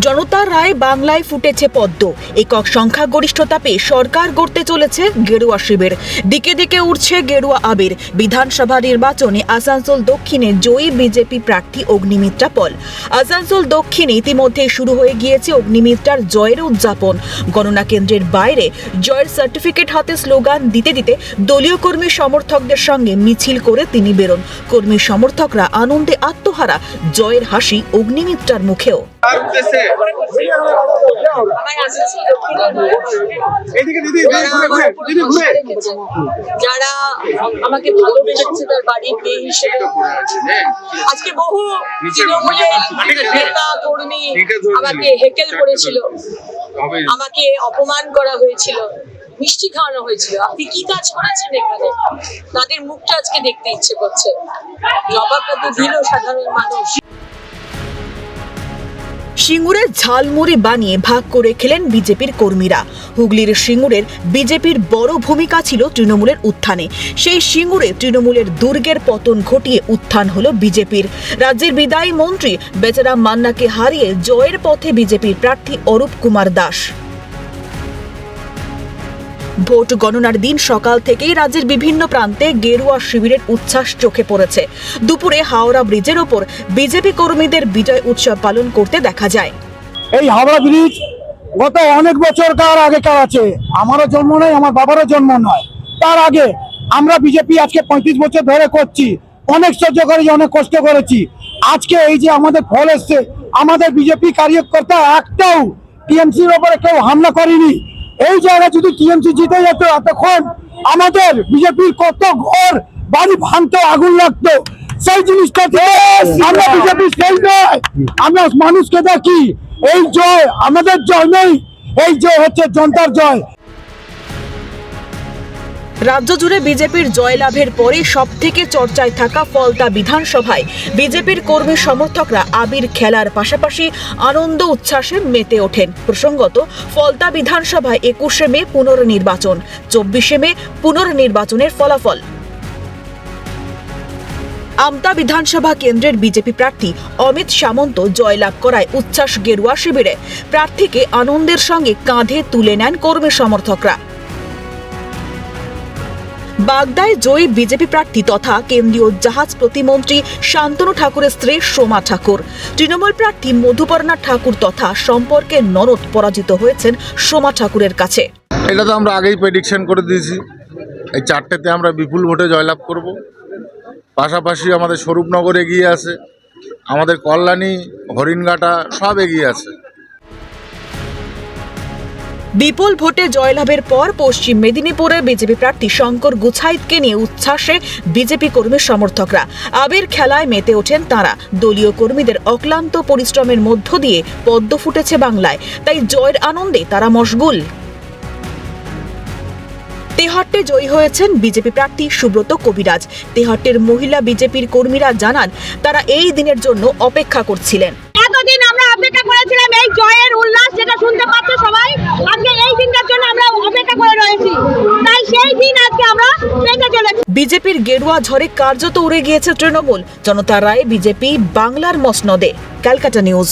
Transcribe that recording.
জনতার রায় বাংলায় ফুটেছে পদ্ম। একক সংখ্যাগরিষ্ঠতা পেয়ে সরকার গড়তে চলেছে গেরুয়া শিবির। দিকে দিকে উঠছে গেরুয়া আবির। বিধানসভা নির্বাচনে আসানসোল দক্ষিণে জয়ী বিজেপি প্রার্থী অগ্নিমিত্রা পল। আসানসোল দক্ষিণে ইতিমধ্যে শুরু হয়ে গিয়েছে অগ্নিমিত্রার জয়ের উদযাপন। গণনা কেন্দ্রের বাইরে জয়ের সার্টিফিকেট হাতে স্লোগান দিতে দিতে দলীয় কর্মী সমর্থকদের সঙ্গে মিছিল করে তিনি বেরোন। কর্মী সমর্থকরা আনন্দে আত্মহারা। জয়ের হাসি অগ্নিমিত্রার মুখেও। যারা আমাকে ভালোবেসেছে তার বাড়ির মেয়ে হিসেবে, আজকে বহু তৃণমূলের নেতা কর্মী আমাকে হেকেল করেছিল, আমাকে অপমান করা হয়েছিল, মিষ্টি খাওয়ানো হয়েছিল। আপনি কি কাজ করেছেন এখানে? তাদের মুখটা আজকে দেখতে ইচ্ছে করছে। জবাবটা তো দিল সাধারণ মানুষ। সিঙ্গুরে ঝালমুড়ি বানিয়ে ভাগ করে খেলেন বিজেপির কর্মীরা। হুগলির সিঙ্গুরের বিজেপির বড় ভূমিকা ছিল তৃণমূলের উত্থানে। সেই সিঙ্গুরে তৃণমূলের দুর্গের পতন ঘটিয়ে উত্থান হলো বিজেপির। রাজ্যের বিদায়ী মন্ত্রী বেচারাম মান্নাকে হারিয়ে জয়ের পথে বিজেপির প্রার্থী অরূপ কুমার দাস। ভোট গণনার দিন সকাল থেকেই রাজ্যের বিভিন্ন প্রান্তে গেরুয়া শিবিরের উচ্ছ্বাস চোখে পড়েছে। দুপুরে হাওড়া ব্রিজের ওপর বিজেপি কর্মীদের বিজয় উৎসব পালন করতে দেখা যায়। এই হাওড়া ব্রিজ গত অনেক বছরকার আগেকার আছে। আমারও জন্ম নয়, আমার বাবারও জন্ম নয়, তার আগে। আমরা বিজেপি আজকে 35 বছর ধরে করছি, অনেক সহ্য করেছি, অনেক কষ্ট করেছি। আজকে এই যে আমাদের ফল এসছে, আমাদের বিজেপি কার্যকর্তা একটাও টিএমসির ওপরে কেউ হামলা করেনি। এই জায়গায় যদি টিএমসি জিতে যেত, এতক্ষণ আমাদের বিজেপির কত ঘর বাড়ি ভাঙতো, আগুন লাগতো। সেই জিনিসটা আমরা বিজেপি সেই নয়, আমরা মানুষকে দেখি। এই জয় আমাদের জয় নেই, এই জয় হচ্ছে জনতার জয়। রাজ্য জুড়ে বিজেপির জয়লাভের পরে সব থেকে চর্চায় থাকা ফলতা বিধানসভায় বিজেপির কর্মী সমর্থকরা আবির খেলার পাশাপাশি আনন্দ উচ্ছ্বাসে মেতে ওঠেন। প্রসঙ্গত, ফলতা বিধানসভায় 21শে মে পুনর্নির্বাচন, 24শে মে পুনর্নির্বাচনের ফলাফল। আমতা বিধানসভা কেন্দ্রের বিজেপি প্রার্থী অমিত সামন্ত জয়লাভ করায় উচ্ছ্বাস গেরুয়া শিবিরে। প্রার্থীকে আনন্দের সঙ্গে কাঁধে তুলে নেন কর্মী সমর্থকরা। বাগদায় জয়ী বিজেপি প্রার্থী তথা কেন্দ্রীয় জাহাজ প্রতিমন্ত্রী শান্তনু ঠাকুরের স্ত্রী সোমা ঠাকুর, তৃণমূল প্রার্থী মধুপর্ণা ঠাকুর তথা সম্পর্কের ননদ পরাজিত হয়েছেন সোমা ঠাকুরের কাছে। এটা তো আমরা আগেই প্রেডিকশন করে দিয়েছি, এই চারটেতে আমরা বিপুল ভোটে জয়লাভ করব। পাশাপাশি আমাদের স্বরূপনগর এগিয়ে আছে, আমাদের কল্যাণী, হরিণঘাটা সব এগিয়ে আছে। বিপুল ভোটে জয়লাভের পর পশ্চিম মেদিনীপুরে বিজেপি প্রার্থী শঙ্কর গুছাইতকে নিয়ে উচ্ছ্বাসে বিজেপি কর্মী সমর্থকরা। আবির খেলায় মেতে ওঠেন তাঁরা। দলীয় কর্মীদের অক্লান্ত পরিশ্রমের মধ্য দিয়ে পদ্ম ফুটেছে বাংলায়, তাই জয়ের আনন্দে তারা মশগুল। তেহট্টে জয়ী হয়েছেন বিজেপি প্রার্থী সুব্রত কবিরাজ। তেহট্টের মহিলা বিজেপির কর্মীরা জানান, তারা এই দিনের জন্য অপেক্ষা করছিলেন। এতদিন আমরা অপেক্ষা করেছিলাম এই জয়ের উল্লাস, যেটা শুনতে পাচ্ছ সবাই। আজকে এই দিনটার জন্য আমরা অপেক্ষা করে রয়েছি, তাই সেই দিন আজকে আমরা পেতে চলেছি। বিজেপির গেরুয়া ঝড়ে কার্যত উড়ে গিয়েছে তৃণমূল। জনতার রায় বিজেপি বাংলার মসনদে। ক্যালকাটা নিউজ।